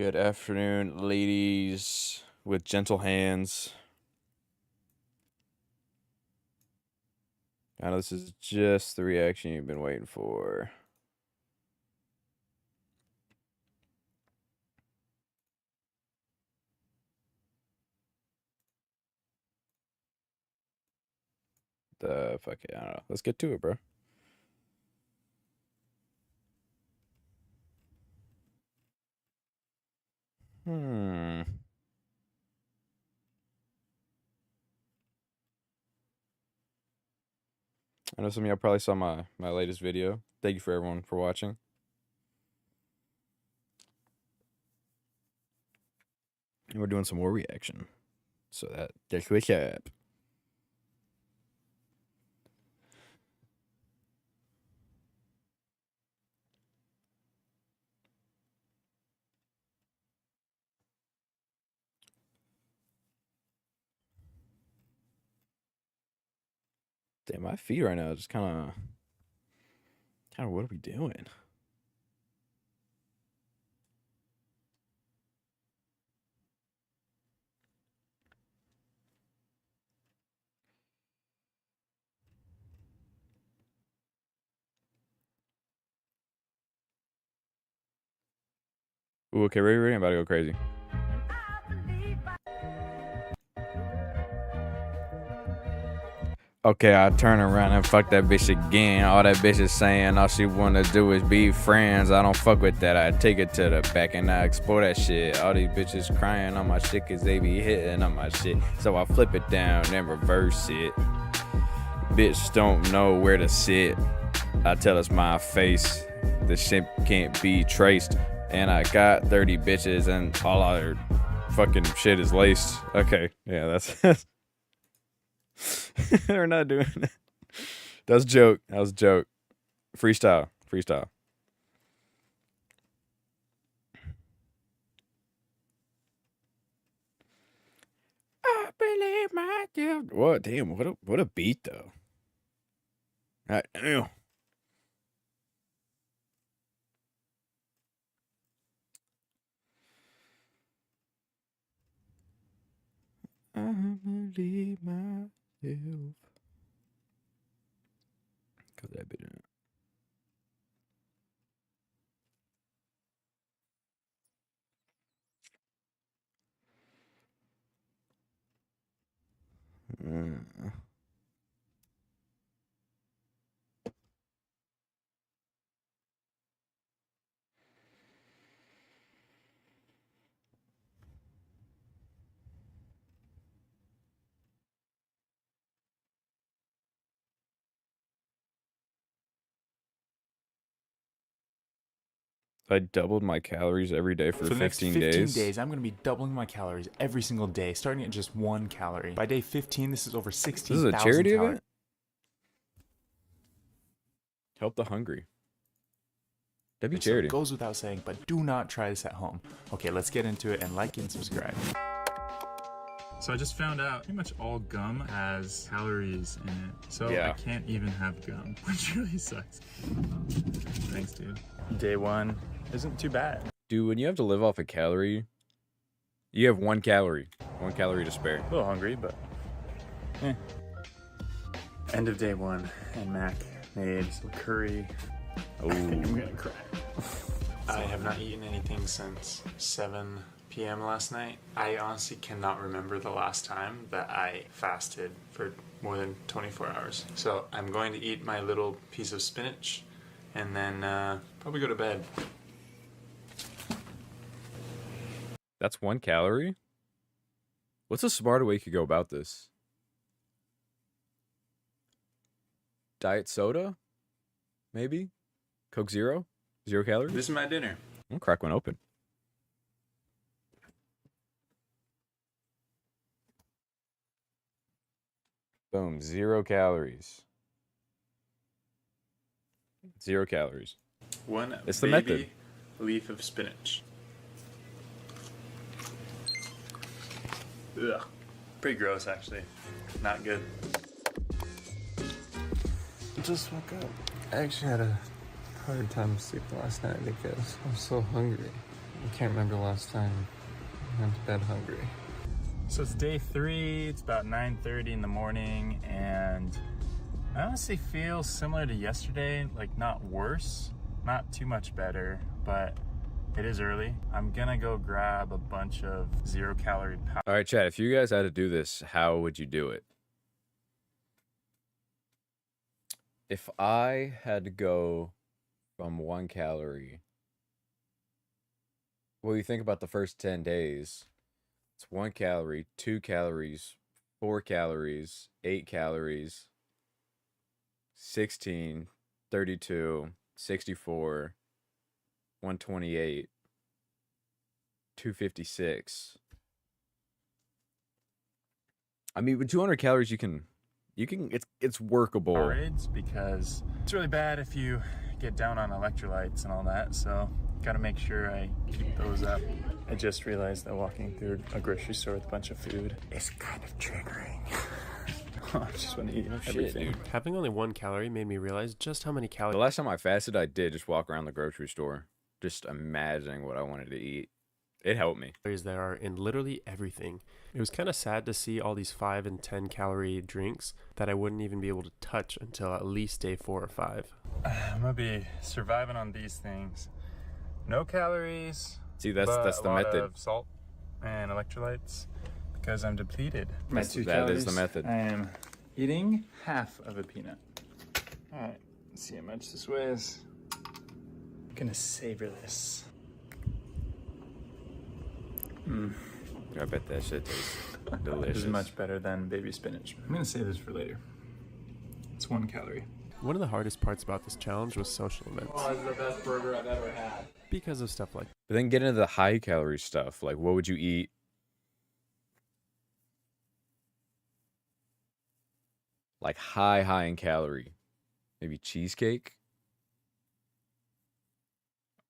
Good afternoon, ladies with gentle hands. I know this is just the reaction you've been waiting for. Fuck it, I don't know. Let's get to it, bro. I know some of y'all probably saw my latest video. Thank you for everyone for watching. And we're doing some more reaction. So that's what's up. Damn, my feet right now just kind of what are we doing? Ooh, okay, ready, I'm about to go crazy. Okay, I turn around and fuck that bitch again. All that bitch is saying all she wanna do is be friends. I don't fuck with that. I take it to the back and I explore that shit. All these bitches crying on my shit cause they be hitting on my shit. So I flip it down and reverse it. Bitch don't know where to sit. I tell it's my face. The shit can't be traced. And I got 30 bitches and all other fucking shit is laced. Okay, yeah, that's... We're not doing that. That was a joke. That was a joke. Freestyle. Freestyle. I believe myself. What? Damn. What a beat though. God damn. I believe myself. Got that bit in it. I doubled my calories every day for the 15 next 15 days. days, I'm going to be doubling my calories every single day, starting at just 1 calorie. By day 15, this is over 16,000 This is a charity calories. event? Help the hungry. That'd be charity. So it goes without saying, but do not try this at home. Okay, let's get into it and like and subscribe. So I just found out pretty much all gum has calories in it. So yeah. I can't even have gum, which really sucks. Thanks, dude. Day 1 isn't too bad. Dude, when you have to live off a calorie, you have 1 calorie. 1 calorie to spare. A little hungry, but End of day 1, and Mac made some curry. Oh, I'm gonna cry. I have not eaten anything since 7 p.m. last night. I honestly cannot remember the last time that I fasted for more than 24 hours. So I'm going to eat my little piece of spinach and then probably go to bed. that's 1 calorie? What's a smarter way you could go about this? Diet soda? Maybe? Coke Zero? 0 calories? This is my dinner. I'm gonna crack one open. Boom, 0 calories. 0 calories. One It's the baby method. leaf of spinach. Ugh. Pretty gross, actually. Not good. Just woke up. I actually had a hard time sleeping last night because I'm so hungry. I can't remember the last time I went to bed hungry. So it's day 3, it's about 9:30 in the morning, and I honestly feel similar to yesterday, like not worse, not too much better, but it is early. I'm gonna go grab a bunch of 0-calorie powder. All right, Chad, if you guys had to do this, how would you do it? If I had to go from 1 calorie, well, you think about the first 10 days. It's 1 calorie, 2 calories, 4 calories, 8 calories, 16, 32, 64, 128, 256. I mean, with 200 calories, you can, it's workable. Powerades, because it's really bad if you get down on electrolytes and all that, so gotta make sure I keep those up. I just realized that walking through a grocery store with a bunch of food is kind of triggering. I just want to eat everything. Dude. Having only 1 calorie made me realize just how many The calories last time I fasted, I did just walk around the grocery store, just imagining what I wanted to eat. It helped me. there are in literally everything. It was kind of sad to see all these 5 and 10 calorie drinks that I wouldn't even be able to touch until at least day 4 or 5. I'm gonna be surviving on these things. No calories. See, that's but the a lot method. of salt and electrolytes because I'm depleted. That is the method. I am eating half of a peanut. All right, let's see how much this weighs. I'm gonna savor this. I bet that shit tastes This delicious. is much better than baby spinach. I'm gonna save this for later. It's 1 calorie. One of the hardest parts about this challenge was social events. Oh, this is the best burger I've ever had. Because of stuff like But then get into the high calorie stuff. Like, what would you eat? Like high in calorie. Maybe cheesecake?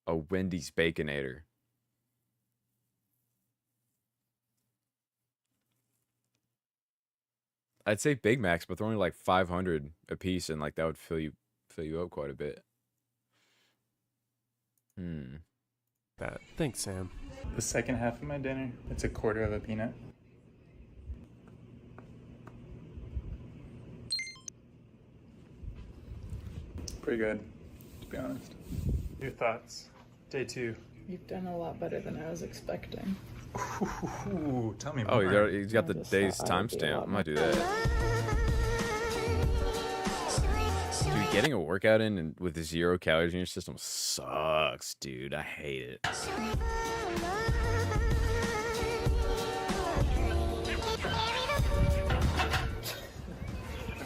A Wendy's Baconator. I'd say Big Macs, but they're only like 500 a piece, and like that would fill you up quite a bit. that. Thanks, Sam. The second half of my dinner, it's 1/4 of a peanut. Pretty good, to be honest. Your thoughts? Day 2. You've done a lot better than I was expecting. Ooh, tell me more. Oh, he's got the I just day's thought I would be a timestamp. lot I might do that. Dude, getting a workout in and with 0 calories in your system sucks, dude. I hate it. I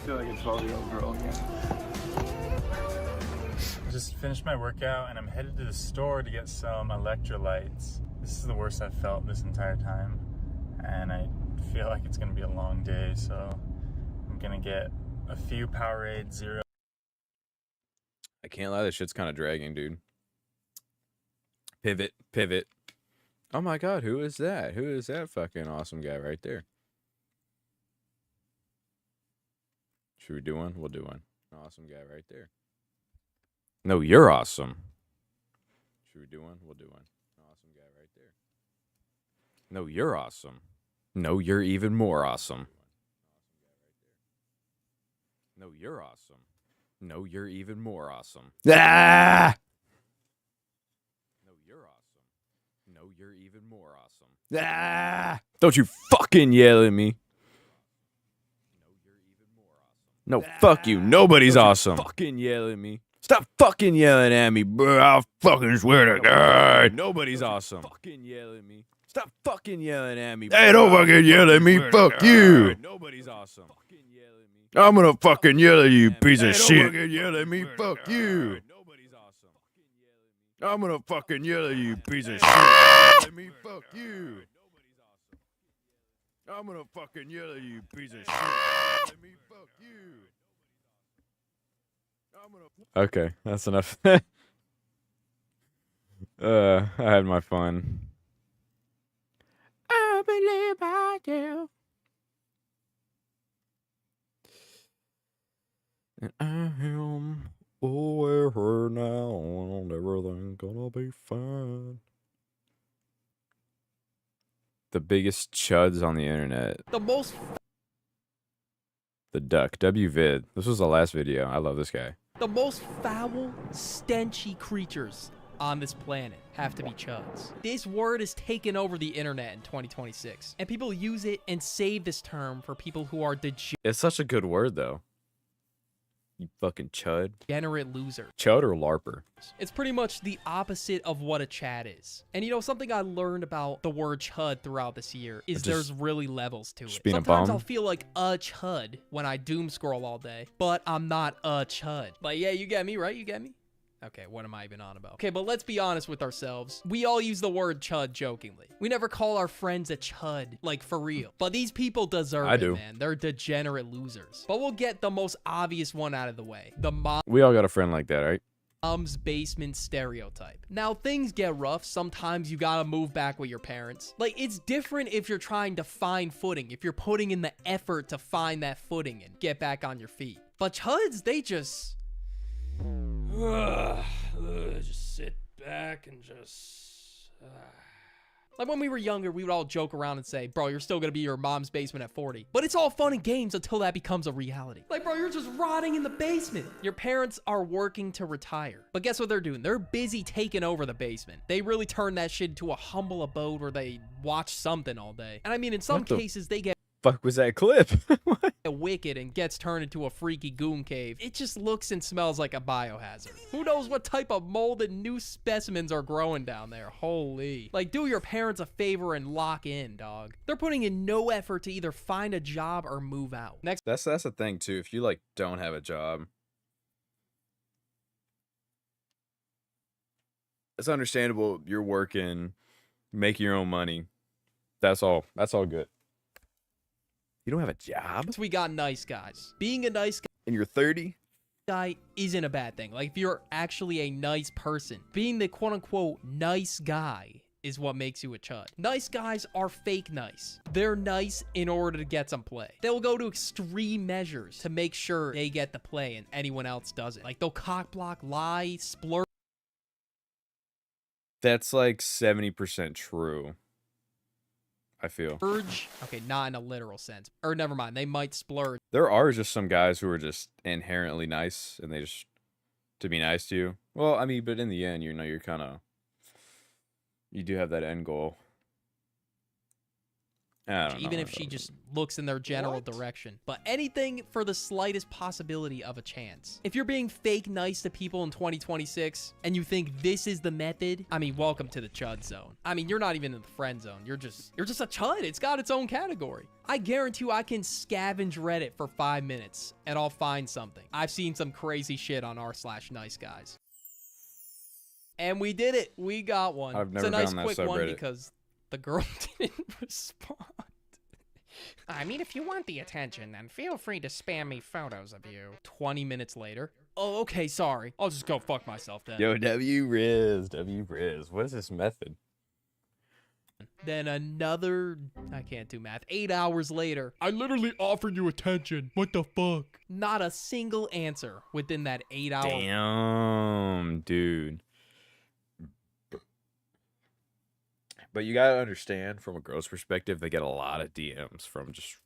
feel like a 12-year-old girl again. I just finished my workout and I'm headed to the store to get some electrolytes. This is the worst I've felt this entire time, and I feel like it's gonna be a long day, so I'm gonna get a few Powerade 0. I can't lie, this shit's kind of dragging, dude. Pivot. Oh my god, who is that? Who is that fucking awesome guy right there? Should we do one? We'll do one. Awesome guy right there. No, you're awesome. Should we do one? We'll do one. Awesome guy right there. No, you're awesome. No, you're even more awesome. No, you're awesome. No, you're even more awesome. Ah! No, you're awesome. No, you're even more awesome. Ah! Don't you fucking yell at me. No, fuck you. Nobody's awesome. Fucking yell at me. Stop fucking yelling at me, bro. I'll fucking swear to God. Nobody's awesome. Fucking yell at me. Stop fucking yelling at me. Hey, don't fucking yell at me. Fuck you. Nobody's awesome. I'm gonna fucking yell at you, piece of shit. Don't fucking yell at me. Fuck you. Nobody's awesome. I'm gonna fucking yell at you, piece of shit. At me. Fuck you. I'm gonna fucking yell at you, piece of shit. At me. Fuck you. Okay, that's enough. I had my fun. I believe I do. And I am aware now, and everything's gonna be fine. The biggest chuds on the internet. The most The duck. WVid. This was the last video. I love this guy. The most foul, stenchy creatures on this planet have to be chuds. This word has taken over the internet in 2026, and people use it and save this term for people who are It's such a good word, though. You fucking chud. degenerate losers. Chud or LARPer? It's pretty much the opposite of what a Chad is. And you know, something I learned about the word chud throughout this year is there's really levels to it. being a Sometimes bum? I'll feel like a chud when I doom scroll all day, but I'm not a chud. But yeah, you get me, right? You get me? Okay, what am I even on about? Okay, but let's be honest with ourselves. We all use the word chud jokingly. We never call our friends a chud, like for real. But these people deserve it, man. They're degenerate losers. But we'll get the most obvious one out of the way. The We all got a friend like that, right? mom's basement stereotype. Now, things get rough. Sometimes you gotta move back with your parents. Like, it's different if you're trying to find footing, if you're putting in the effort to find that footing and get back on your feet. But chuds, they just... just sit back and just... Like, when we were younger, we would all joke around and say, bro, you're still gonna be your mom's basement at 40. But it's all fun and games until that becomes a reality. Like, bro, you're just rotting in the basement. Your parents are working to retire. But guess what they're doing? They're busy taking over the basement. They really turn that shit into a humble abode where they watch something all day. And I mean, in some cases, they get Fuck was that clip? What? wicked and gets turned into a freaky goon cave. It just looks and smells like a biohazard. Who knows what type of molded new specimens are growing down there? Holy. Like, do your parents a favor and lock in, dog. They're putting in no effort to either find a job or move out. Next, That's the thing too. If you like don't have a job, it's understandable. You're working, making your own money. That's all. That's all good. You don't have a job we got nice guys. Being a nice and you're 30. guy isn't a bad thing. Like, if you're actually a nice person, being the quote-unquote nice guy is what makes you a chud. Nice guys are fake nice. They're nice in order to get some play. They'll go to extreme measures to make sure they get the play and anyone else doesn't. Like, they'll cock block, lie, splurge. That's like 70% true. I feel. Okay, not in a literal sense. Or never mind, they might splurge. There are just some guys who are just inherently nice and they just to be nice to you. Well, I mean, but in the end, you know, you're kind of, you do have that end goal. I don't Even know. if she just looks in their general direction. But anything for the slightest possibility of a chance. If you're being fake nice to people in 2026 and you think this is the method, I mean, welcome to the chud zone. I mean, you're not even in the friend zone. You're just a chud. It's got its own category. I guarantee you I can scavenge Reddit for 5 minutes and I'll find something. I've seen some crazy shit on r/nice guys. And we did it. We got one. I've never it's a nice found that quick one subreddit. because the girl didn't respond. I mean, if you want the attention, then feel free to spam me photos of you. 20 minutes later. Oh, okay, sorry. I'll just go fuck myself then. Yo, W-Riz. What is this method? Then another, I can't do math, 8 hours later. I literally offered you attention. What the fuck? Not a single answer within that 8 hour. Damn, dude. But you gotta understand, from a girl's perspective, they get a lot of DMs from just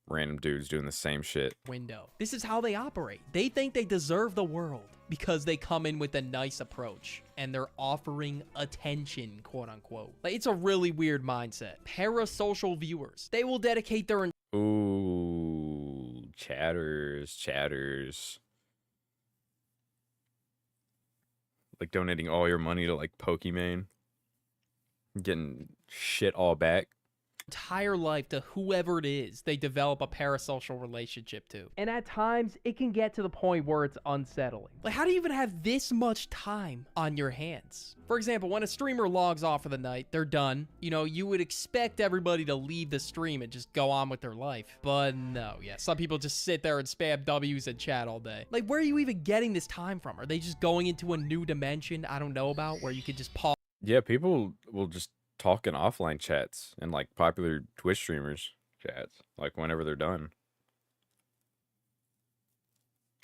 random dudes doing the same shit. Window. This is how they operate. They think they deserve the world because they come in with a nice approach and they're offering attention, quote unquote. Like, it's a really weird mindset. Parasocial viewers. They will dedicate their Ooh, chatters. Like donating all your money to like Pokimane. Getting shit all back. entire life to whoever it is they develop a parasocial relationship to. And at times, it can get to the point where it's unsettling. Like, how do you even have this much time on your hands? For example, when a streamer logs off for the night, they're done. You know, you would expect everybody to leave the stream and just go on with their life. But no, yeah, some people just sit there and spam W's and chat all day. Like, where are you even getting this time from? Are they just going into a new dimension I don't know about where you could just pause? Yeah, people will just talk in offline chats and like popular Twitch streamers chats, like whenever they're done.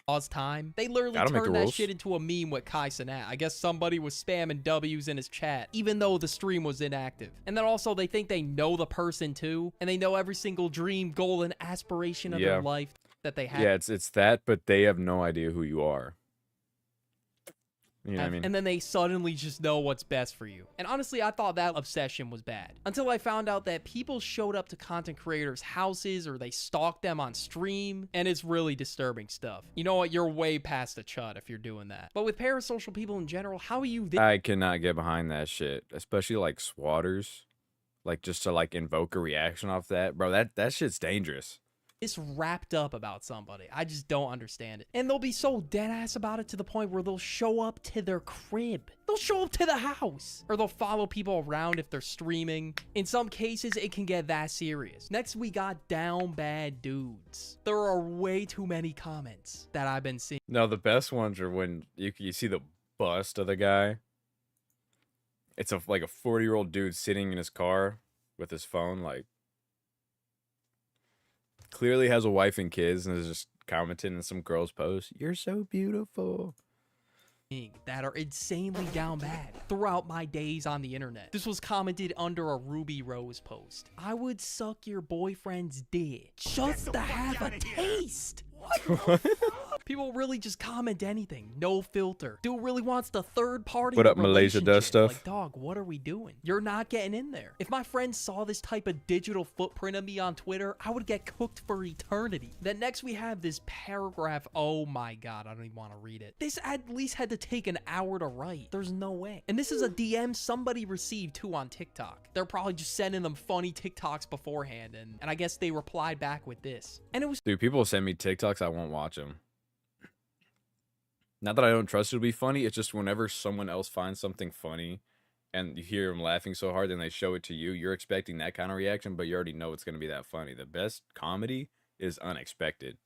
pause time. They literally Gotta make the turned that rules. shit into a meme with Kai Cenat. I guess somebody was spamming W's in his chat, even though the stream was inactive. And then also they think they know the person too, and they know every single dream, goal, and aspiration of their life that they have. Yeah, it's that, but they have no idea who you are. You know what I mean? And then they suddenly just know what's best for you. And honestly, I thought that obsession was bad. Until I found out that people showed up to content creators' houses or they stalked them on stream. And it's really disturbing stuff. You know what? You're way past a chud if you're doing that. But with parasocial people in general, how are you I cannot get behind that shit. Especially like swatters. Like just to like invoke a reaction off that. Bro, that shit's dangerous. this wrapped up about somebody? I just don't understand it. And they'll be so dead ass about it to the point where they'll show up to their crib. They'll show up to the house. Or they'll follow people around if they're streaming. In some cases, it can get that serious. Next, we got down bad dudes. There are way too many comments that I've been seeing. No, the best ones are when you see the bust of the guy. It's like a 40-year-old dude sitting in his car with his phone, like, clearly has a wife and kids and is just commenting in some girl's post. You're so beautiful. That are insanely down bad throughout my days on the internet. This was commented under a Ruby Rose post. I would suck your boyfriend's dick just to have a taste. What? People really just comment anything, no filter. Dude really wants the third party. What up, Malaysia does stuff? Like, dog, what are we doing? You're not getting in there. If my friends saw this type of digital footprint of me on Twitter, I would get cooked for eternity. Then next we have this paragraph. Oh my god, I don't even want to read it. This at least had to take an hour to write. There's no way. And this is a DM somebody received too on TikTok. They're probably just sending them funny TikToks beforehand, and I guess they replied back with this. And it was, dude, people send me TikToks, I won't watch them. Not that I don't trust it to be funny, it's just whenever someone else finds something funny and you hear them laughing so hard and they show it to you, you're expecting that kind of reaction, but you already know it's going to be that funny. The best comedy is unexpected.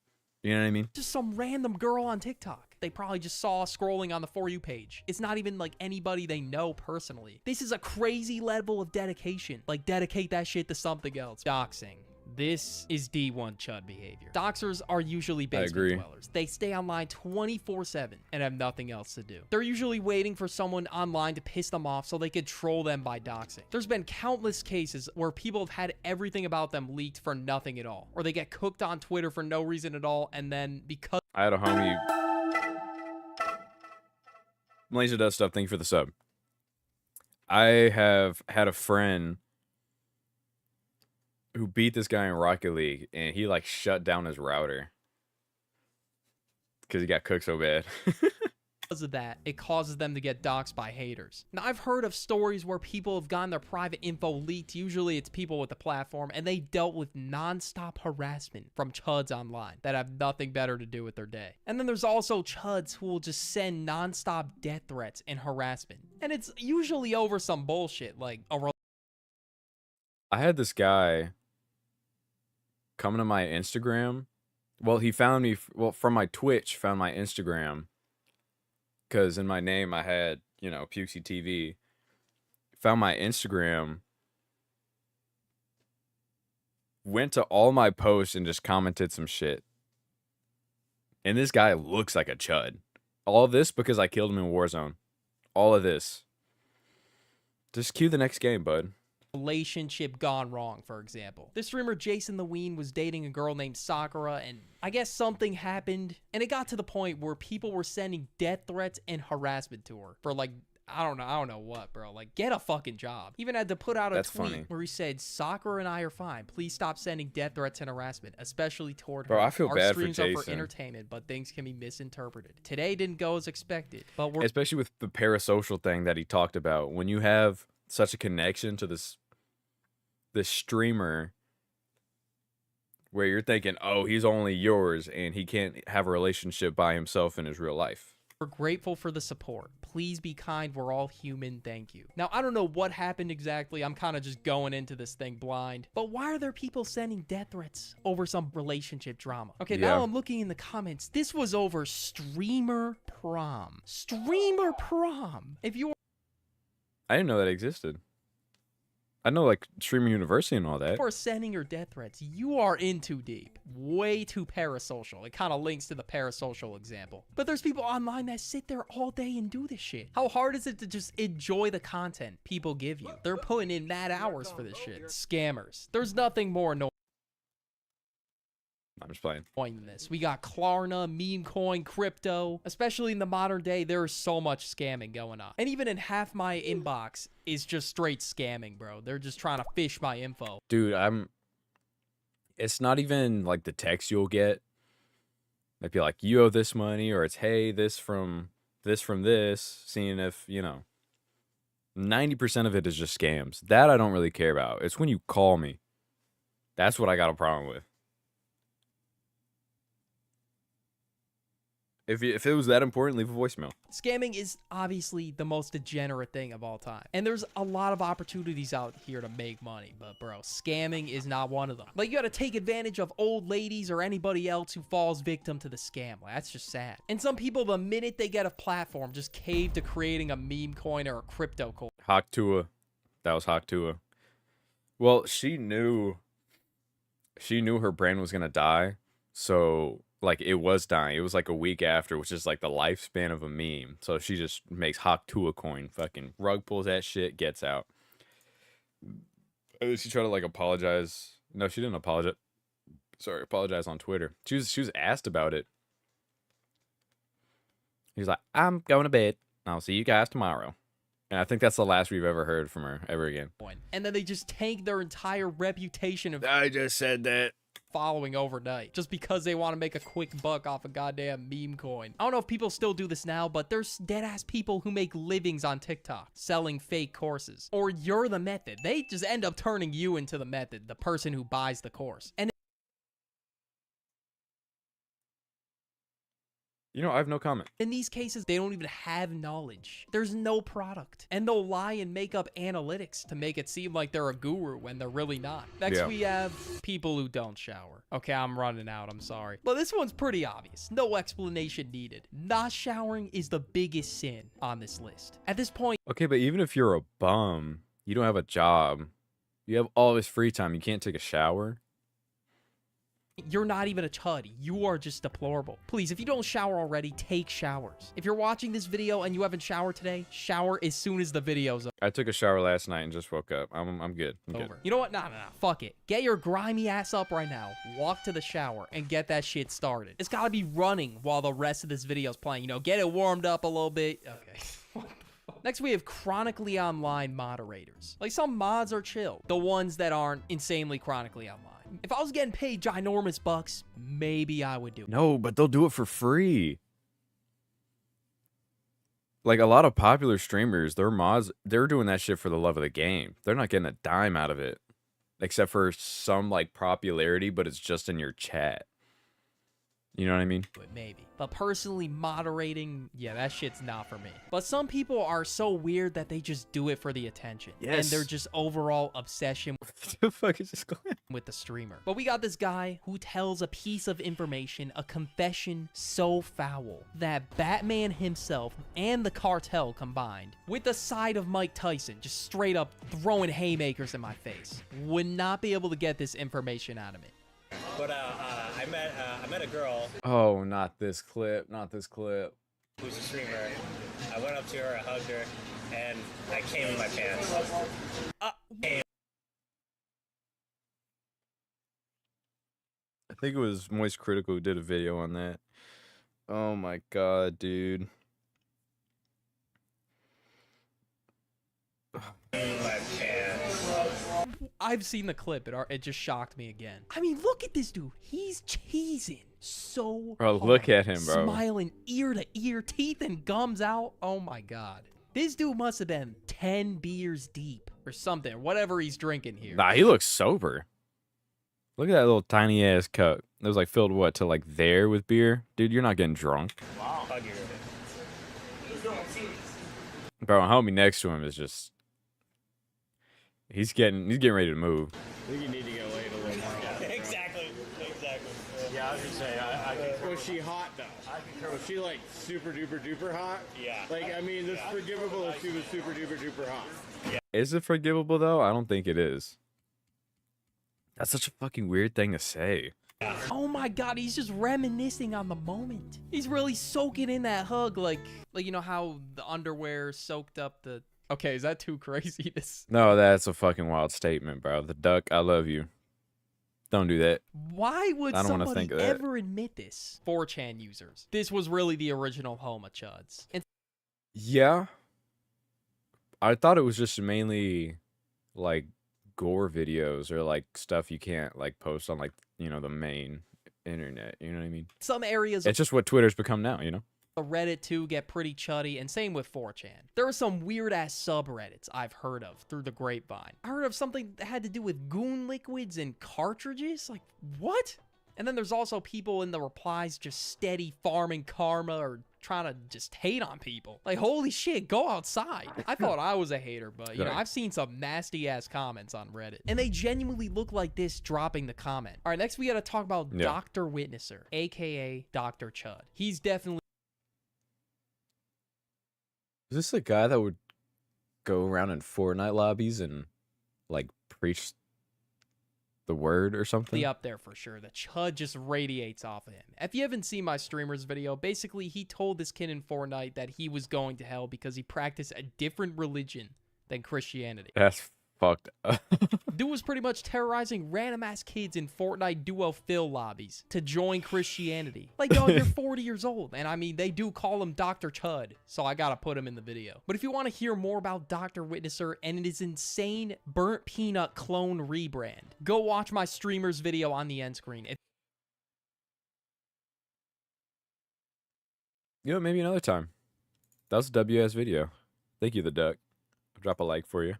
You know what I mean? just some random girl on TikTok. They probably just saw scrolling on the For You page. It's not even like anybody they know personally. This is a crazy level of dedication. Like, dedicate that shit to something else. Doxing. This is D1 chud behavior. Doxers are usually basement dwellers. They stay online 24/7 and have nothing else to do. They're usually waiting for someone online to piss them off so they could troll them by doxing. There's been countless cases where people have had everything about them leaked for nothing at all. Or they get cooked on Twitter for no reason at all, and then because... I had a homie... Malaysia does stuff, thank you for the sub. I have had a friend who beat this guy in Rocket League, and he like shut down his router because he got cooked so bad. Because of that, it causes them to get doxxed by haters. Now, I've heard of stories where people have gotten their private info leaked. Usually it's people with the platform, and they dealt with non-stop harassment from chuds online that have nothing better to do with their day. And then there's also chuds who will just send non-stop death threats and harassment. And it's usually over some bullshit, like a... I had this guy come to my Instagram. Well, he found me, from my Twitch, found my Instagram. Because in my name, I had, you know, Pukesy TV. Found my Instagram. Went to all my posts and just commented some shit. And this guy looks like a chud. All this because I killed him in Warzone. All of this. Just cue the next game, bud. Relationship gone wrong, for example. This streamer Jason the Ween was dating a girl named Sakura, and I guess something happened, and it got to the point where people were sending death threats and harassment to her for, like, I don't know what, bro. Like, get a fucking job. Even had to put out a tweet where he said, Sakura and I are fine. Please stop sending death threats and harassment, especially toward her. Bro, I feel bad for Our Jason. streams are for entertainment, but things can be misinterpreted. Today didn't go as expected, but we're... Especially with the parasocial thing that he talked about. When you have such a connection to this streamer where you're thinking, oh, he's only yours and he can't have a relationship by himself in his real life. We're grateful for the support. Please be kind. We're all human. Thank you. Now, I don't know what happened exactly. I'm kind of just going into this thing blind. But why are there people sending death threats over some relationship drama? Okay, now I'm looking in the comments. This was over streamer prom. Streamer prom. If you... I didn't know that existed. I know like streaming university and all that. For sending your death threats, you are in too deep. Way too parasocial. It kind of links to the parasocial example. But there's people online that sit there all day and do this shit. How hard is it to just enjoy the content people give you? They're putting in mad hours for this shit. Scammers. There's nothing more annoying. I'm just playing. Than this. We got Klarna, meme coin, crypto. Especially in the modern day, there is so much scamming going on. And even in half my inbox is just straight scamming, bro. They're just trying to fish my info. Dude, it's not even like the text you'll get. Might be like, you owe this money, or it's, hey, this from this, seeing if, you know. 90% of it is just scams. That I don't really care about. It's when you call me. That's what I got a problem with. If it was that important, leave a voicemail. Scamming is obviously the most degenerate thing of all time. And there's a lot of opportunities out here to make money. But bro, scamming is not one of them. Like, you gotta take advantage of old ladies or anybody else who falls victim to the scam. Like, that's just sad. And some people, the minute they get a platform, just cave to creating a meme coin or a crypto coin. Haktua. That was Haktua. Well, she knew her brand was gonna die. So like, it was dying. It was like a week after, which is like the lifespan of a meme. So she just makes Haktua coin, fucking rug pulls that shit, gets out. She tried to like apologize. No, she didn't apologize. Sorry, apologize on Twitter. She was asked about it. He was like, I'm going to bed. I'll see you guys tomorrow. And I think that's the last we've ever heard from her ever again. And then they just tank their entire reputation of I just said that. Following overnight just because they want to make a quick buck off a goddamn meme coin. I don't know if people still do this now, but there's dead-ass people who make livings on TikTok selling fake courses. Or you're the method. They just end up turning you into the method, the person who buys the course. And you know, I have no comment. in these cases, they don't even have knowledge. There's no product. And they'll lie and make up analytics to make it seem like they're a guru when they're really not. Next, we have people who don't shower. Okay, I'm running out. I'm sorry. But this one's pretty obvious. No explanation needed. Not showering is the biggest sin on this list. At this point, Okay, but even if you're a bum, you don't have a job, you have all this free time, you can't take a shower. you're not even a chud. You are just deplorable. Please, if you don't shower already, take showers. If you're watching this video and you haven't showered today, shower as soon as the video's I took a shower last night and just woke up. I'm good. I'm over. good. You know what? No. Fuck it. Get your grimy ass up right now. Walk to the shower and get that shit started. It's gotta be running while the rest of this video's playing. You know, get it warmed up a little bit. Okay. Next, we have chronically online moderators. Like, some mods are chill. The ones that aren't insanely chronically online. If I was getting paid ginormous bucks, maybe I would do it. No, but they'll do it for free. Like, a lot of popular streamers, their mods, they're doing that shit for the love of the game. They're not getting a dime out of it. Except for some, like, popularity, but it's just in your chat. You know what I mean? Maybe. But personally, moderating, yeah, that shit's not for me. But some people are so weird that they just do it for the attention. Yes. And they're just overall obsession What the fuck is this going? with the streamer. But we got this guy who tells a piece of information, a confession so foul that Batman himself and the cartel combined, with the side of Mike Tyson, just straight up throwing haymakers in my face, would not be able to get this information out of me. But I met a girl Oh, not this clip. Not this clip. who's a streamer. I went up to her, I hugged her, and I came in my pants. I think it was Moist Critical who did a video on that. Oh my god, dude. In my pants. I've seen the clip. It just shocked me again. I mean, look at this dude. He's cheesing so Bro, hard. look at him, bro. Smiling ear to ear, teeth and gums out. Oh my god. This dude must have been 10 beers deep or something, whatever he's drinking here. Nah, he looks sober. Look at that little tiny ass cup. It was like filled what to like there with beer? Dude, you're not getting drunk. Wow. Hug your Bro, homie next to him is just he's getting ready to move. I think you need to get laid a little more. Exactly. Yeah, I was gonna say, I concur. Was she hot though? I concur. Was she like super duper duper hot? Yeah. Like, I mean, it's forgivable if she was super duper duper hot. Is it forgivable though? I don't think it is. That's such a fucking weird thing to say. Oh my god, he's just reminiscing on the moment. He's really soaking in that hug, like you know how the underwear soaked up the... Okay, is that too crazy? No, that's a fucking wild statement, bro. The duck, I love you. Don't do that. Why would I don't wanna somebody think of that. ever admit this? 4chan users. This was really the original home of chuds. And Yeah. I thought it was just mainly like gore videos or like stuff you can't like post on like, you know, the main internet. You know what I mean? some areas It's just what Twitter's become now, you know? of Reddit too get pretty chuddy, and same with 4chan. There are some weird ass subreddits I've heard of through the grapevine. I heard of something that had to do with goon liquids and cartridges. Like, what? And then there's also people in the replies just steady farming karma or trying to just hate on people. Like, holy shit, go outside. I thought I was a hater, but, you know, I've seen some nasty-ass comments on Reddit. And they genuinely look like this dropping the comment. All right, next we gotta talk about Dr. Witnesser, a.k.a. Dr. Chud. He's definitely... Is this the guy that would go around in Fortnite lobbies and like preach the word or something? up there for sure. The chud just radiates off of him. If you haven't seen my streamer's video, basically he told this kid in Fortnite that he was going to hell because he practiced a different religion than Christianity. That's fucked up. Dude was pretty much terrorizing random ass kids in Fortnite duo fill lobbies to join Christianity. Like, yo, you're 40 years old, and I mean, they do call him Dr. Chud, so I gotta put him in the video. But if you want to hear more about Dr. Witnesser and his insane burnt peanut clone rebrand, go watch my streamer's video on the end screen. You know, maybe another time. That was a WS video. Thank you, the duck. I'll drop a like for you.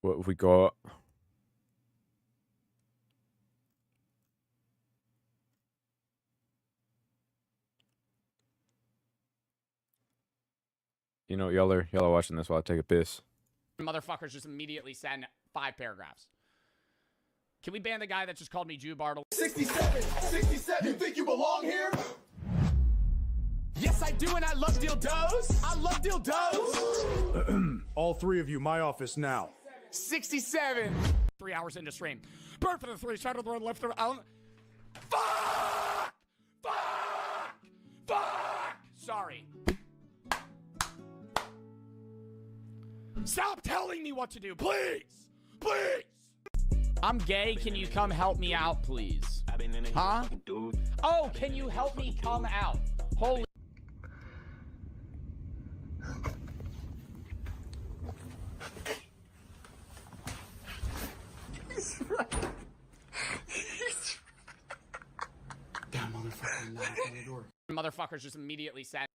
What if we go up? You know, y'all are watching this while I take a piss. Motherfuckers just immediately send 5 paragraphs. Can we ban the guy that just called me Jew Bartle? 67! 67! You think you belong here? Yes, I do, and I love dildos. I love dildos. All 3 of you, my office now. 67. 3 hours into stream. Burn for the 3, side of the road, left, out. Fuck! Fuck! Fuck! Sorry. Stop telling me what to do, please! Please! I'm gay, can you come help me out, please? Huh? Oh, can you help me come out? Holy... That motherfucker knocked on the door. Motherfuckers just immediately sat.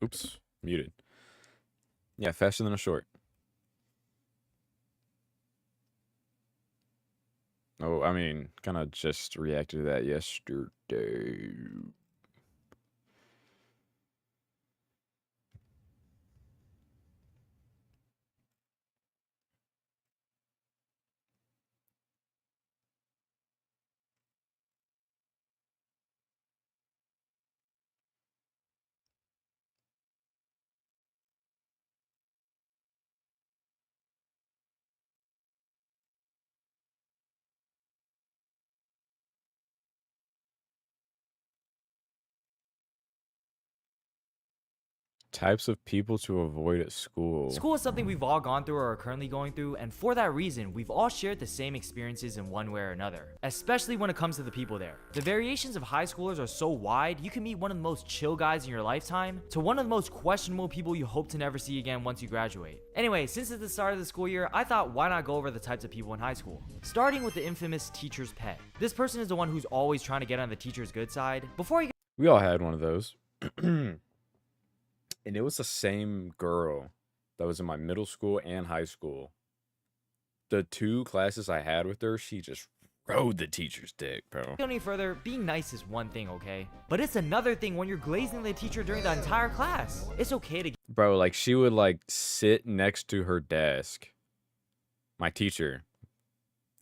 Oops, muted. Yeah, faster than a short. Oh, I mean, kind of just reacted to that yesterday. Types of people to avoid at school. School is something we've all gone through or are currently going through, and for that reason, we've all shared the same experiences in one way or another, especially when it comes to the people there. The variations of high schoolers are so wide, you can meet one of the most chill guys in your lifetime to one of the most questionable people you hope to never see again once you graduate. Anyway, since it's the start of the school year, I thought why not go over the types of people in high school. Starting with the infamous teacher's pet. This person is the one who's always trying to get on the teacher's good side. We all had one of those. And it was the same girl that was in my middle school and high school. The 2 classes I had with her, she just rode the teacher's dick, bro. Go any further, being nice is one thing, okay? But it's another thing when you're glazing the teacher during the entire class. It's okay to... Bro, like, she would, like, sit next to her desk. My teacher.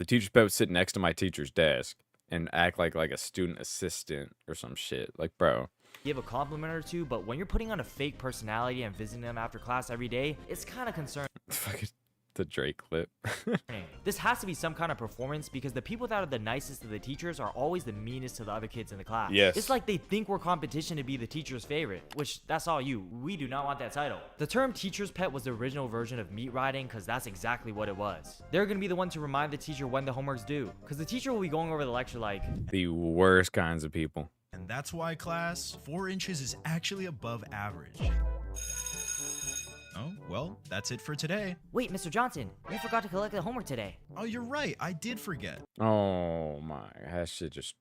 The teacher's pet would sit next to my teacher's desk and act like a student assistant or some shit. Like, bro. Give a compliment or two, but when you're putting on a fake personality and visiting them after class every day, it's kind of concerning. Fucking the Drake clip. This has to be some kind of performance because the people that are the nicest to the teachers are always the meanest to the other kids in the class. Yes. It's like they think we're competition to be the teacher's favorite, which that's all you. We do not want that title. The term teacher's pet was the original version of meat riding because that's exactly what it was. They're going to be the one to remind the teacher when the homework's due because the teacher will be going over the lecture like The worst kinds of people. And that's why, class, 4 inches is actually above average. Oh, well, that's it for today. Wait, Mr. Johnson, you forgot to collect the homework today. Oh, you're right. I did forget. Oh my, that shit just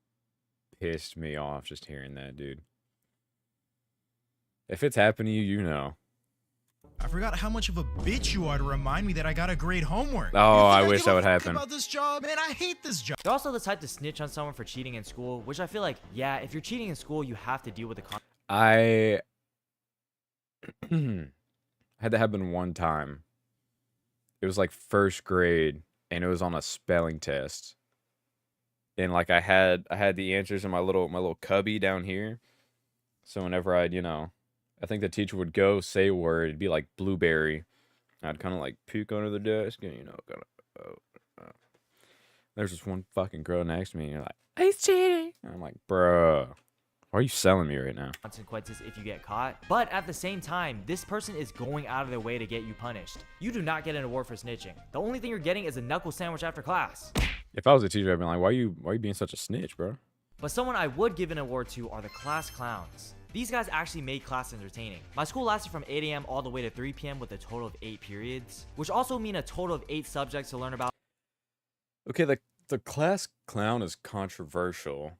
pissed me off just hearing that, dude. If it's happened to you, you know. I forgot how much of a bitch you are to remind me that I got a great homework. Oh, I give wish a that would fuck happen. About this job, man, I hate this job. They're also the type to snitch on someone for cheating in school, which I feel like, yeah, if you're cheating in school, you have to deal with the I had that happen one time. It was like first grade, and it was on a spelling test. And like I had the answers in my little cubby down here. So whenever I'd, I think the teacher would go say a word, it'd be like blueberry. I'd kind of like peek under the desk and there's this one fucking girl next to me and you're like, he's cheating. And I'm like, bruh, why are you selling me right now? Consequences if you get caught. But at the same time, this person is going out of their way to get you punished. You do not get an award for snitching. The only thing you're getting is a knuckle sandwich after class. If I was a teacher, I'd be like, why are you being such a snitch, bro? But someone I would give an award to are the class clowns. These guys actually made class entertaining. My school lasted from 8 a.m. all the way to 3 p.m. with a total of 8 periods, which also mean a total of 8 subjects to learn about. Okay, the class clown is controversial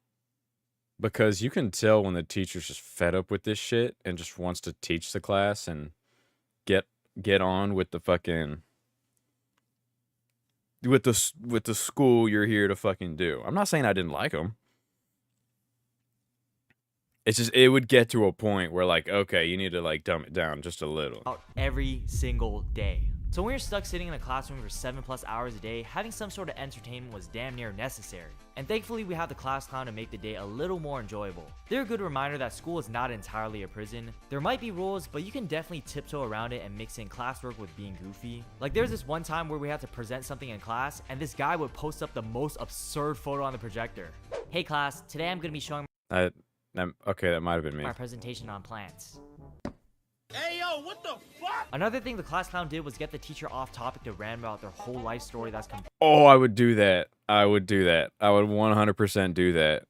because you can tell when the teacher's just fed up with this shit and just wants to teach the class and get on with the fucking with the school you're here to fucking do. I'm not saying I didn't like them. It's just, it would get to a point where like, okay, you need to like dumb it down just a little. Every single day. So when you're stuck sitting in a classroom for 7+ hours a day, having some sort of entertainment was damn near necessary. And thankfully we have the class clown to make the day a little more enjoyable. They're a good reminder that school is not entirely a prison. There might be rules, but you can definitely tiptoe around it and mix in classwork with being goofy. Like there's this one time where we had to present something in class and this guy would post up the most absurd photo on the projector. Hey class, today I'm going to be showing okay, that might have been me. my presentation on plants. Hey, yo, what the fuck? Another thing the class clown did was get the teacher off topic to rant about their whole life story that's Oh, I would do that. I would do that. I would 100% do that.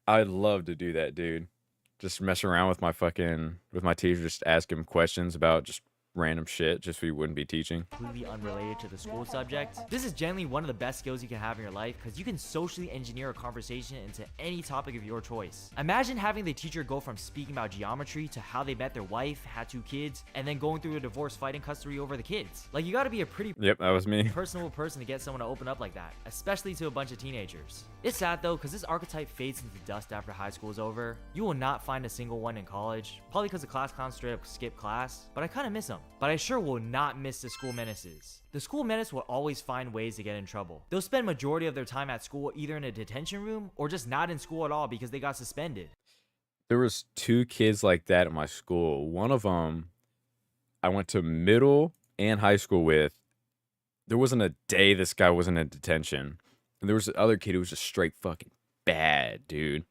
I'd love to do that, dude. Just mess around with my teacher, just ask him questions about just random shit just so you wouldn't be teaching. Completely unrelated to the school subject. This is generally one of the best skills you can have in your life because you can socially engineer a conversation into any topic of your choice. Imagine having the teacher go from speaking about geometry to how they met their wife, had 2 kids, and then going through a divorce fight in custody over the kids. Like you gotta be a pretty Yep, that was me. personable person to get someone to open up like that, especially to a bunch of teenagers. It's sad though because this archetype fades into dust after high school is over. You will not find a single one in college, probably because the class clowns straight up skip class, but I kind of miss them. But I sure will not miss the school menaces. The school menace will always find ways to get in trouble. They'll spend majority of their time at school either in a detention room or just not in school at all because they got suspended. There was 2 kids like that at my school. One of them I went to middle and high school with. There wasn't a day this guy wasn't in detention. And there was the other kid who was just straight fucking bad, dude.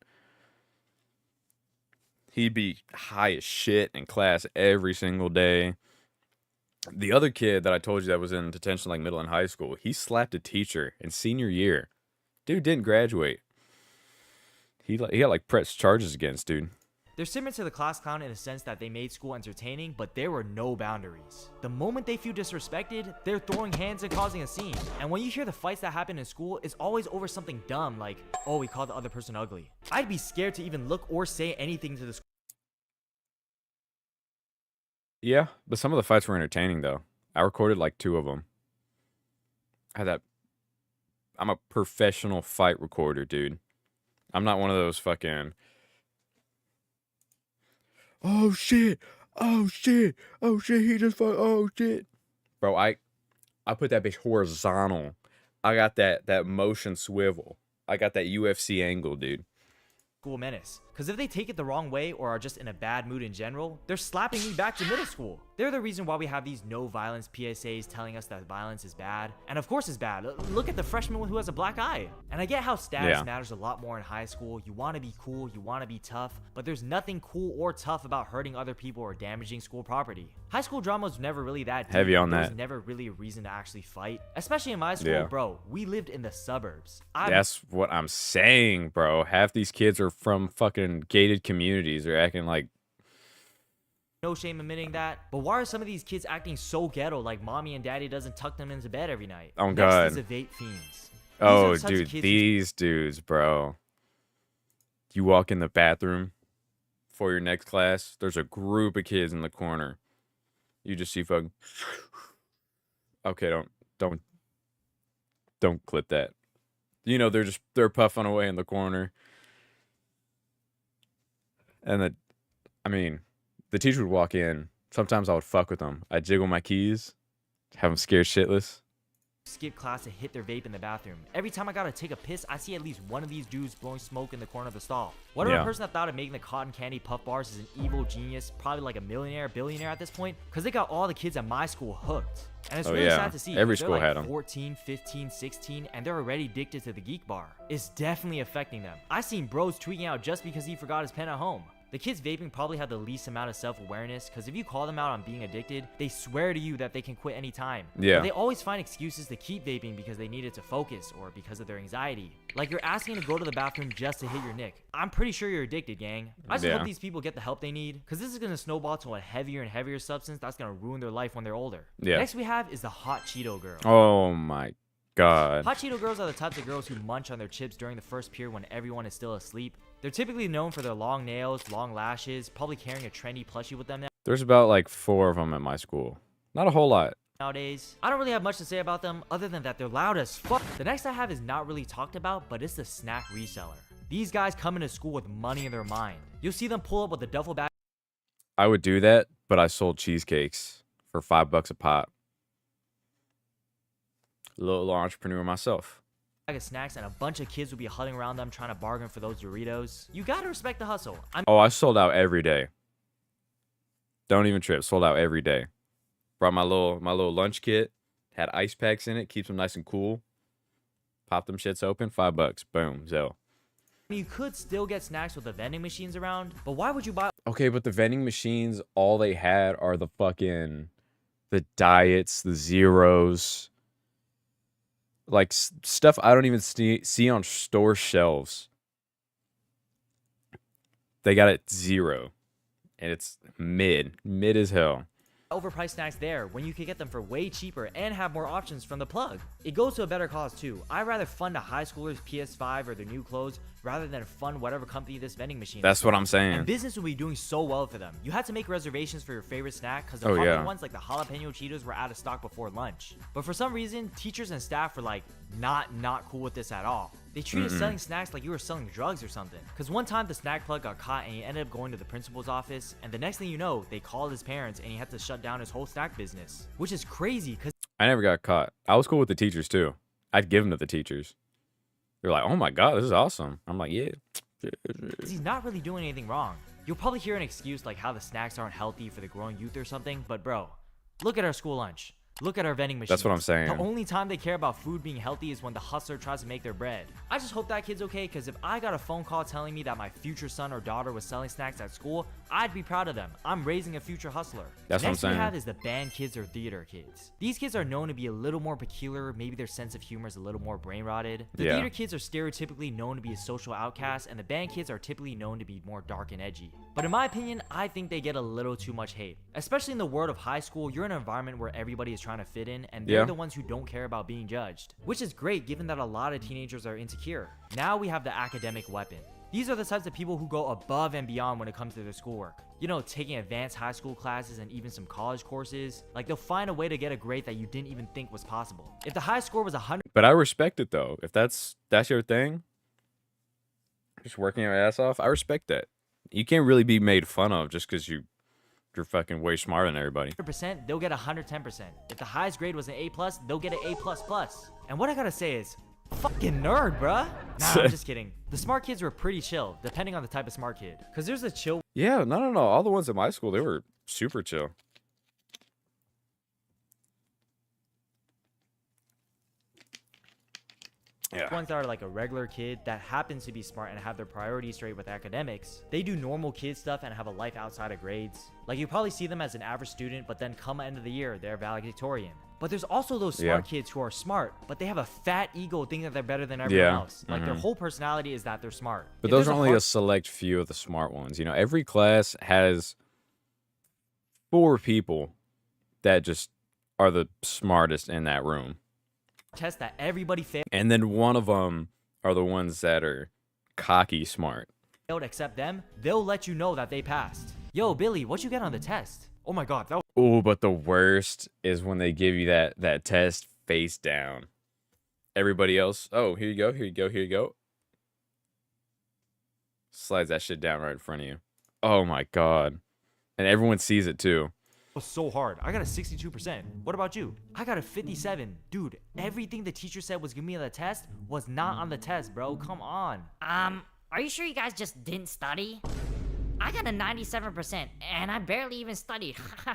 He'd be high as shit in class every single day. The other kid that I told you that was in detention like middle and high school, he slapped a teacher in senior year. Dude didn't graduate. He got like pressed charges against dude. They're similar to the class clown in the sense that they made school entertaining, but there were no boundaries. The moment they feel disrespected, they're throwing hands and causing a scene. And when you hear the fights that happen in school, it's always over something dumb like, oh, we called the other person ugly. I'd be scared to even look or say anything to the school. Yeah, but some of the fights were entertaining though. I recorded like 2 of them. I'm a professional fight recorder, dude. I'm not one of those fucking oh shit, he just fuck, oh shit. Bro, I put that bitch horizontal. I got that motion swivel. I got that UFC angle, dude. School menace. Because if they take it the wrong way or are just in a bad mood in general, they're slapping me back to middle school. They're the reason why we have these no violence PSAs telling us that violence is bad. And of course it's bad. Look at the freshman who has a black eye. And I get how status matters a lot more in high school. You want to be cool, you want to be tough, but there's nothing cool or tough about hurting other people or damaging school property. High school drama was never really that deep. Heavy on there that. was never really a reason to actually fight. Especially in my school, bro, we lived in the suburbs. That's what I'm saying, bro. Half these kids are from fucking gated communities. They're acting like... No shame admitting that, but why are some of these kids acting so ghetto like mommy and daddy doesn't tuck them into bed every night? Oh, Next God. is the vape fiends. Oh, dude, these dudes, bro. You walk in the bathroom for your next class, there's a group of kids in the corner. You just see fucking... Okay, don't clip that. You know, they're puffing away in the corner. And the teacher would walk in. Sometimes I would fuck with them. I'd jiggle my keys, have them scared shitless. Skip class to hit their vape in the bathroom. Every time I gotta take a piss, I see at least one of these dudes blowing smoke in the corner of the stall. Whatever person that thought of making the cotton candy puff bars is an evil genius, probably like a millionaire, billionaire at this point, because they got all the kids at my school hooked. And it's really sad to see. Every they're school like had them. 14, 15, 16, and they're already addicted to the geek bar. It's definitely affecting them. I seen bros tweaking out just because he forgot his pen at home. The kids vaping probably have the least amount of self-awareness, because if you call them out on being addicted, they swear to you that they can quit anytime. Yeah. But they always find excuses to keep vaping because they needed to focus or because of their anxiety. Like you're asking to go to the bathroom just to hit your nick. I'm pretty sure you're addicted, gang. I just hope these people get the help they need, because this is going to snowball to a heavier and heavier substance that's going to ruin their life when they're older. Yeah. Next we have is the hot Cheeto girl. Oh my God. Hot Cheeto girls are the types of girls who munch on their chips during the first period when everyone is still asleep. They're typically known for their long nails, long lashes, probably carrying a trendy plushie with them There's about like 4 of them at my school. Not a whole lot. nowadays. I don't really have much to say about them other than that they're loud as fuck. The next I have is not really talked about, but it's the snack reseller. These guys come into school with money in their mind. You'll see them pull up with a duffel bag. I would do that, but I sold cheesecakes for $5 a pop. Little entrepreneur myself. Of snacks, and a bunch of kids will be huddling around them trying to bargain for those Doritos. You gotta respect the hustle. I sold out every day. Don't even trip. Sold out every day. Brought my little lunch kit. Had ice packs in it. Keeps them nice and cool. Pop them shits open. $5. Boom. So. You could still get snacks with the vending machines around, but why would you buy? Okay, but the vending machines, all they had are the diets, the zeros. Like stuff I don't even see on store shelves. They got it 0. And it's mid as hell. Overpriced snacks there when you could get them for way cheaper and have more options from the plug. It goes to a better cause too. I'd rather fund a high schooler's PS5 or their new clothes rather than fund whatever company this vending machine That's is what for. I'm saying. And business would be doing so well for them. You had to make reservations for your favorite snack because the Oh, popular yeah. ones like the jalapeno Cheetos were out of stock before lunch. But for some reason, teachers and staff were like not cool with this at all. They treated selling snacks like you were selling drugs or something. Because one time the snack plug got caught and he ended up going to the principal's office, and the next thing you know, they called his parents and he had to shut down his whole snack business. Which is crazy because I never got caught. I was cool with the teachers too. I'd give them to the teachers. They're like, oh my God, this is awesome. I'm like, yeah. he's not really doing anything wrong. You'll probably hear an excuse like how the snacks aren't healthy for the growing youth or something, but bro, look at our school lunch. Look at our vending machines. That's what I'm saying. The only time they care about food being healthy is when the hustler tries to make their bread. I just hope that kid's okay, because if I got a phone call telling me that my future son or daughter was selling snacks at school, I'd be proud of them. I'm raising a future hustler. That's what I'm Next saying. we have is the band kids or theater kids. These kids are known to be a little more peculiar, maybe their sense of humor is a little more brain rotted. The Yeah. theater kids are stereotypically known to be a social outcast, and the band kids are typically known to be more dark and edgy. But in my opinion, I think they get a little too much hate. Especially in the world of high school, you're in an environment where everybody is trying to fit in, and they're Yeah. the ones who don't care about being judged. Which is great given that a lot of teenagers are insecure. Now we have the academic weapon. These are the types of people who go above and beyond when it comes to their schoolwork. You know, taking advanced high school classes and even some college courses. Like, they'll find a way to get a grade that you didn't even think was possible. If the high score was 100, But I respect it though. If that's your thing, just working your ass off, I respect that. You can't really be made fun of just because you you're fucking way smarter than everybody. 100%, they'll get 110%. If the highest grade was an A+, they'll get an A++. And what I gotta say is, fucking nerd, bruh. Nah, I'm just kidding. The smart kids were pretty chill, depending on the type of smart kid. Because there's a chill. Yeah, no. All the ones at my school, they were super chill. Yeah. Ones that are like a regular kid that happens to be smart and have their priorities straight with academics. They do normal kid stuff and have a life outside of grades. Like you probably see them as an average student, but then come end of the year, they're valedictorian. But there's also those smart kids who are smart, but they have a fat ego thinking that they're better than everyone else. Like their whole personality is that they're smart. But those are only a select few of the smart ones. You know, every class has 4 people that just are the smartest in that room. Test that everybody failed. And then one of them are the ones that are cocky smart. Except them, they'll let you know that they passed. Yo, Billy, what'd you get on the test? Oh my god, that was... Oh, but the worst is when they give you that test face down. Everybody else, oh, here you go. Slides that shit down right in front of you. Oh my god. And everyone sees it too. Was so hard. I got a 62%. What about you? I got a 57. Dude, everything the teacher said was gonna be on the test was not on the test, bro. Come on. Are you sure you guys just didn't study? I got a 97%, and I barely even studied. The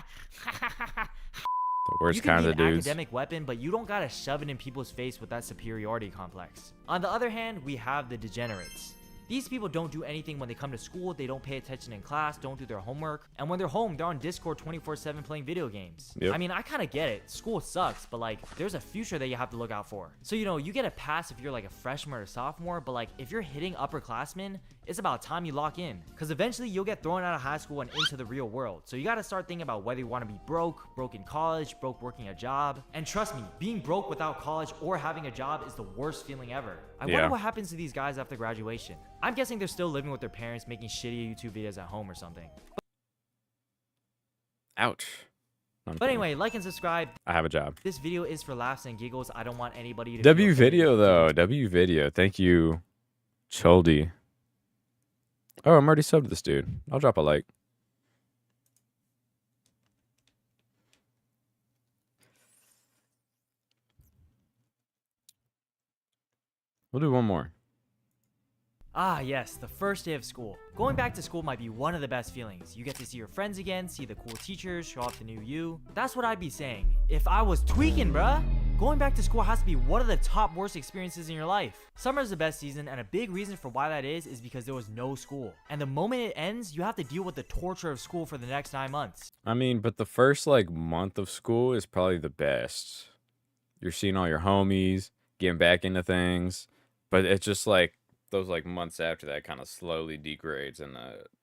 worst you kind can of be an dudes. academic weapon, but you don't gotta shove it in people's face with that superiority complex. On the other hand, we have the degenerates. These people don't do anything when they come to school, they don't pay attention in class, don't do their homework, and when they're home, they're on Discord 24/7 playing video games. Yep. I mean, I kind of get it. School sucks, but like, there's a future that you have to look out for. So, you know, you get a pass if you're like a freshman or a sophomore, but like, if you're hitting upperclassmen, it's about time you lock in. Because eventually, you'll get thrown out of high school and into the real world. So you gotta start thinking about whether you want to be broke in college, broke working a job. And trust me, being broke without college or having a job is the worst feeling ever. I wonder what happens to these guys after graduation. I'm guessing they're still living with their parents, making shitty YouTube videos at home or something. Ouch. But anyway, like and subscribe. I have a job. This video is for laughs and giggles. I don't want anybody to... W video though. W video. Thank you, Choldy. Oh, I'm already subbed to this dude. I'll drop a like. We'll do one more. Ah, yes, the first day of school. Going back to school might be one of the best feelings. You get to see your friends again, see the cool teachers, show off the new you. That's what I'd be saying if I was tweaking, bruh. Going back to school has to be one of the top worst experiences in your life. Summer is the best season, and a big reason for why that is because there was no school. And the moment it ends, you have to deal with the torture of school for the next 9 months. I mean, but the first like month of school is probably the best. You're seeing all your homies, getting back into things, but it's just like those like months after that kind of slowly degrades, and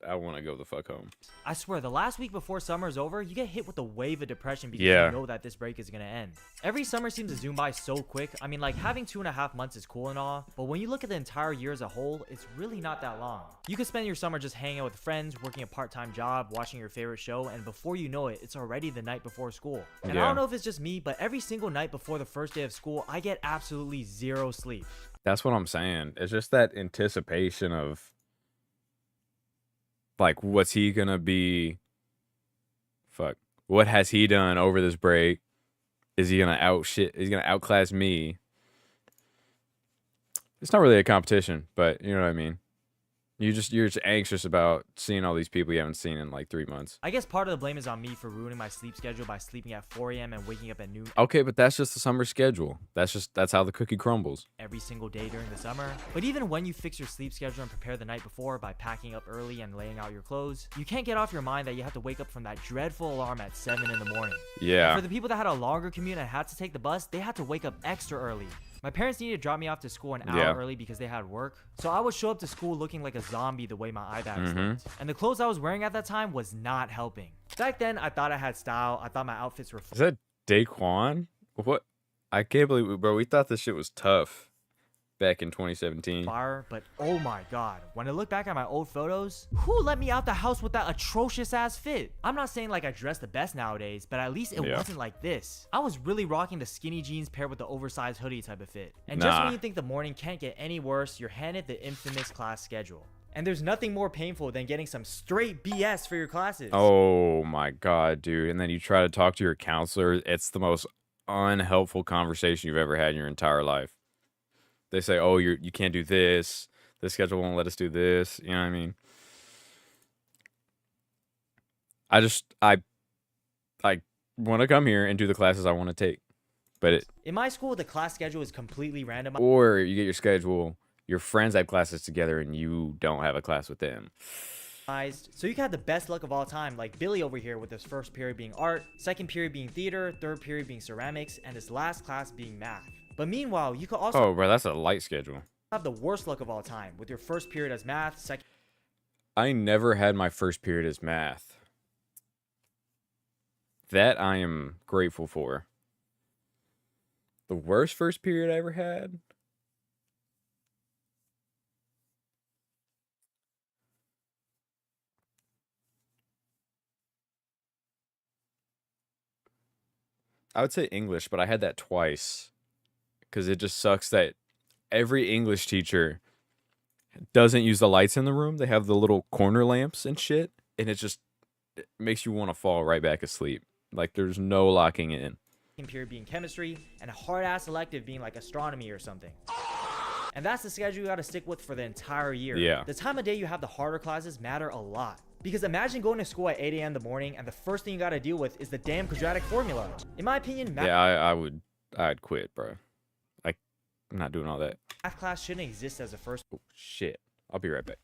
I want to go the fuck home. I swear, the last week before summer is over, you get hit with a wave of depression because you know that this break is gonna end. Every summer seems to zoom by so quick. I mean, like, having 2.5 months is cool and all, but when you look at the entire year as a whole, it's really not that long. You could spend your summer just hanging out with friends, working a part-time job, watching your favorite show, and before you know it, it's already the night before school. And I don't know if it's just me, but every single night before the first day of school, I get absolutely zero sleep. That's what I'm saying. It's just that anticipation of like, what's he gonna be? Fuck. What has he done over this break? Is he gonna He's gonna outclass me. It's not really a competition, but you know what I mean. You're just anxious about seeing all these people you haven't seen in like 3 months. I guess part of the blame is on me for ruining my sleep schedule by sleeping at 4 a.m. and waking up at noon. Okay, but that's just the summer schedule. That's how the cookie crumbles. Every single day during the summer. But even when you fix your sleep schedule and prepare the night before by packing up early and laying out your clothes, you can't get off your mind that you have to wake up from that dreadful alarm at 7 in the morning. Yeah. And for the people that had a longer commute and had to take the bus, they had to wake up extra early. My parents needed to drop me off to school an hour early because they had work. So I would show up to school looking like a zombie the way my eye bags looked. And the clothes I was wearing at that time was not helping. Back then, I thought I had style. I thought my outfits were Is that Daquan? What? I can't believe it, bro. We thought this shit was tough back in 2017. Fire, but oh my god, when I look back at my old photos, who let me out the house with that atrocious ass fit? I'm not saying like I dress the best nowadays, but at least it wasn't like this. I was really rocking the skinny jeans paired with the oversized hoodie type of fit. And just when you think the morning can't get any worse, you're handed the infamous class schedule. And there's nothing more painful than getting some straight BS for your classes. Oh my god, dude. And then you try to talk to your counselor. It's the most unhelpful conversation you've ever had in your entire life. They say, "Oh, you can't do this. This schedule won't let us do this." You know what I mean? I want to come here and do the classes I want to take. But in my school, the class schedule is completely random. Or you get your schedule, your friends have classes together and you don't have a class with them. So you can have the best luck of all time, like Billy over here, with his first period being art, second period being theater, third period being ceramics, and his last class being math. But meanwhile, you could also Oh, bro, that's a light schedule. Have the worst luck of all time, with your first period as math, second. I never had my first period as math. That I am grateful for. The worst first period I ever had? I would say English, but I had that twice. Because it just sucks that every English teacher doesn't use the lights in the room. They have the little corner lamps and shit. And it makes you want to fall right back asleep. Like, there's no locking in. Period being chemistry, and a hard-ass elective being like astronomy or something. And that's the schedule you gotta stick with for the entire year. Yeah. The time of day you have the harder classes matter a lot. Because imagine going to school at 8 a.m. in the morning and the first thing you gotta deal with is the damn quadratic formula. In my opinion, I'd quit, bro. I'm not doing all that. Math class shouldn't exist as a first. Oh, shit. I'll be right back.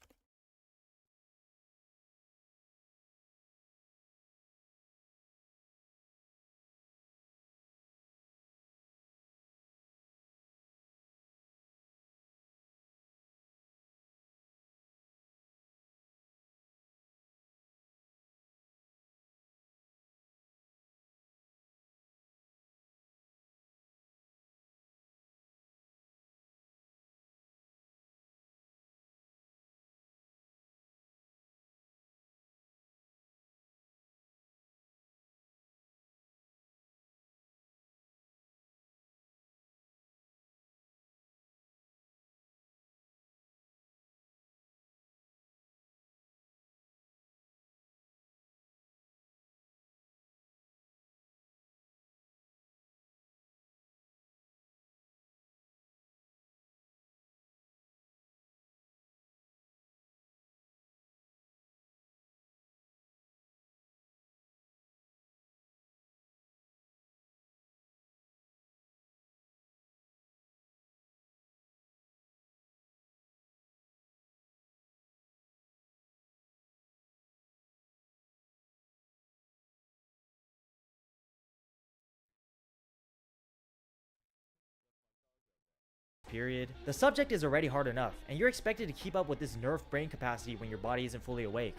Period. The subject is already hard enough, and you're expected to keep up with this nerve brain capacity when your body isn't fully awake.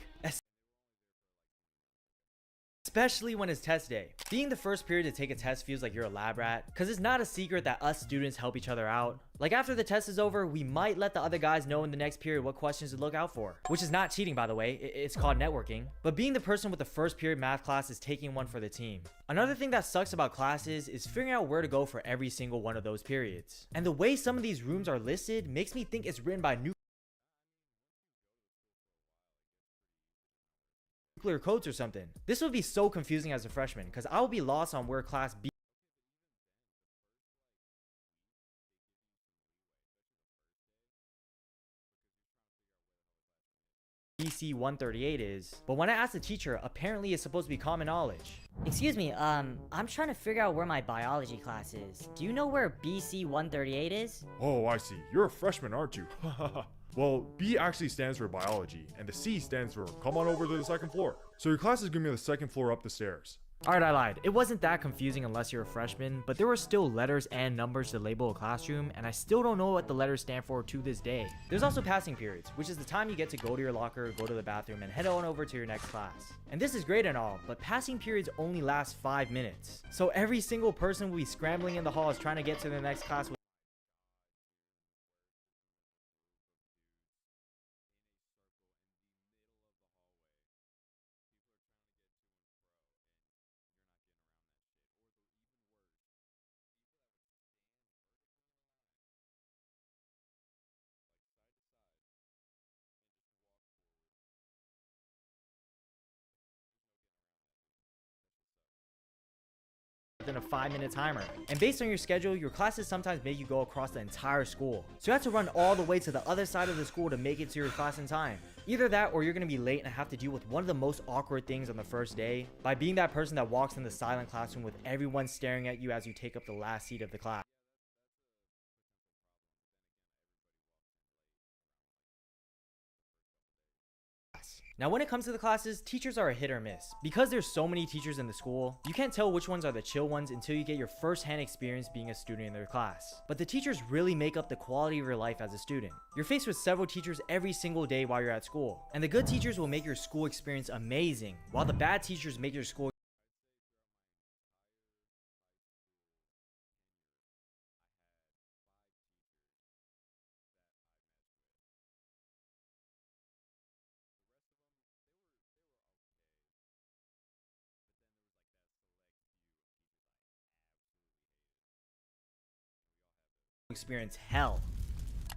Especially when it's test day. Being the first period to take a test feels like you're a lab rat, because it's not a secret that us students help each other out. Like after the test is over, we might let the other guys know in the next period what questions to look out for. Which is not cheating, by the way, it's called networking. But being the person with the first period math class is taking one for the team. Another thing that sucks about classes is figuring out where to go for every single one of those periods. And the way some of these rooms are listed makes me think it's written by nuclear codes or something. This would be so confusing as a freshman, because I would be lost on where class BC 138 is, but when I asked the teacher, apparently it's supposed to be common knowledge. Excuse me, I'm trying to figure out where my biology class is. Do you know where BC 138 is? Oh, I see. You're a freshman, aren't you? Well, B actually stands for biology, and the C stands for come on over to the second floor. So your class is gonna be on the second floor up the stairs. Alright, I lied. It wasn't that confusing unless you're a freshman, but there were still letters and numbers to label a classroom, and I still don't know what the letters stand for to this day. There's also passing periods, which is the time you get to go to your locker, go to the bathroom, and head on over to your next class. And this is great and all, but passing periods only last 5 minutes. So every single person will be scrambling in the halls trying to get to the next class. within a 5-minute timer. And based on your schedule, your classes sometimes make you go across the entire school. So you have to run all the way to the other side of the school to make it to your class in time. Either that or you're going to be late and have to deal with one of the most awkward things on the first day by being that person that walks in the silent classroom with everyone staring at you as you take up the last seat of the class. Now when it comes to the classes, teachers are a hit or miss. Because there's so many teachers in the school, you can't tell which ones are the chill ones until you get your first-hand experience being a student in their class. But the teachers really make up the quality of your life as a student. You're faced with several teachers every single day while you're at school, and the good teachers will make your school experience amazing, while the bad teachers make your school experience hell.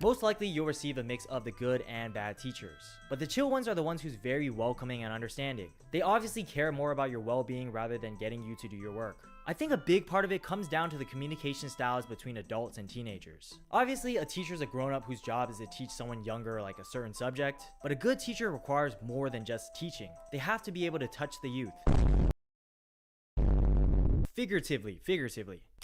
Most likely you'll receive a mix of the good and bad teachers. But the chill ones are the ones who's very welcoming and understanding. They obviously care more about your well-being rather than getting you to do your work. I think a big part of it comes down to the communication styles between adults and teenagers. Obviously, a teacher is a grown-up whose job is to teach someone younger like a certain subject, but a good teacher requires more than just teaching. They have to be able to touch the youth. Figuratively.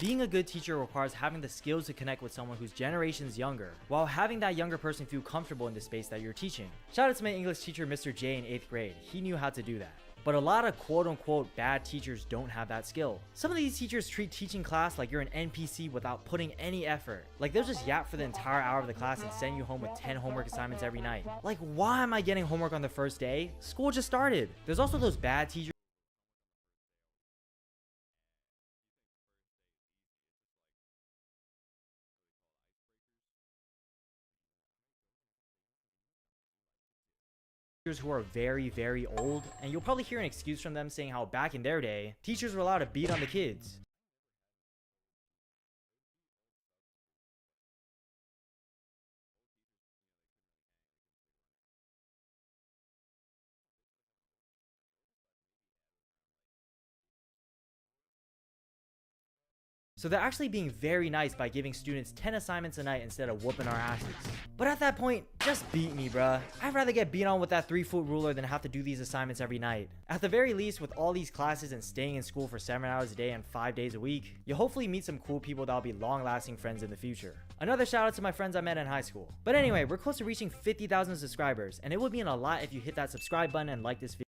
Being a good teacher requires having the skills to connect with someone whose generation's younger, while having that younger person feel comfortable in the space that you're teaching. Shout out to my English teacher, Mr. J in 8th grade. He knew how to do that. But a lot of quote-unquote bad teachers don't have that skill. Some of these teachers treat teaching class like you're an NPC without putting any effort. Like they'll just yap for the entire hour of the class and send you home with 10 homework assignments every night. Like, why am I getting homework on the first day? School just started. There's also those bad teachers who are very old, and you'll probably hear an excuse from them saying how back in their day, teachers were allowed to beat on the kids. So they're actually being very nice by giving students 10 assignments a night instead of whooping our asses. But at that point, just beat me, bruh. I'd rather get beat on with that 3-foot ruler than have to do these assignments every night. At the very least, with all these classes and staying in school for 7 hours a day and 5 days a week, you'll hopefully meet some cool people that'll be long-lasting friends in the future. Another shout out to my friends I met in high school. But anyway, we're close to reaching 50,000 subscribers, and it would mean a lot if you hit that subscribe button and like this video.